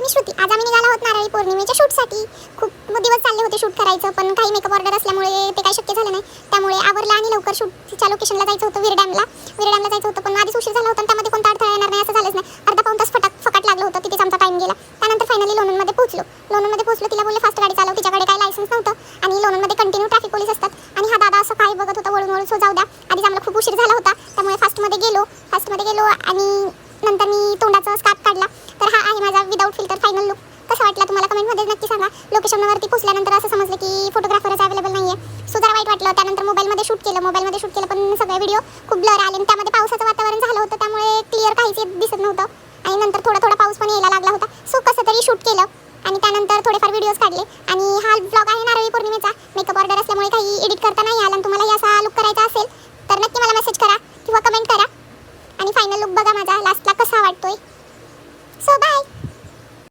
मी श्रुती. आज आम्ही निघालो आहोत नारळी पौर्णिमेच्या शूटसाठी. खूप दिवस चालले होते शूट करायचं, पण काही मेकअप ऑर्डर असल्यामुळे ते काही शक्य झालं नाही. त्यामुळे आवरलं आणि लवकर शूटच्या लोकेशनला जायचं होतं. वीर डॅमला जायचं होतं, पण आधीच उशीर झाला होता आणि त्यामध्ये कोणता अडथळा येणार नाही असं झालंच नाही. अर्धा पाऊण तास फकाट लागलं होतं, तिथेच आमचा टाइम गेला. त्यानंतर फायनली लोणंदमध्ये पोहोचलो. तिला बोलले फास्ट गाडी चालव. तिच्याकडे काही लायसन्स नव्हतं आणि लोणंदमध्ये कंटिन्यू ट्रॅफिक पोलीस असतात. आणि हा दादा असं काय बघत होता वळून सो जाऊ द्या. आधीच आम्हाला खूप उशीर झाला होता, त्यामुळे फास्टमध्ये गेलो आणि नंतर मी तोंडाचा स्कार्फ काढला. तर हा आहे माझा विदाऊट फिल्टर फायनल लुक. कसा वाटला तुम्हाला कमेंटमध्ये नक्की सांगा. लोकेशनवरती पोहोचल्यानंतर असं समजलं की फोटोग्राफरच अवेलेबल नाहीये, सो जरा वाईट वाटलं. त्यानंतर मोबाईलमध्ये शूट केलं, पण सगळे व्हिडिओ खूप ब्लर आले आणि त्यामध्ये पावसाचं वातावरण झालं होतं, त्यामुळे क्लिअर काहीच दिसत नव्हतं. आणि नंतर थोडा पाऊस पण यायला लागला होता, सो कसं तरी शूट केलं आणि त्यानंतर थोडेफार व्हिडिओज काढले. आणि हा ब्लॉग आहे नारळी पौर्णिमेचा. मेकअप ऑर्डर असल्यामुळे काही एडिट करता नाही आला. आणि तुम्हाला असा लुक करायचा असेल तर नक्की मला मेसेज करा किंवा कमेंट करा आणि फायनल लुक बघा माझा लास्टला कसा वाटतोय. So bye.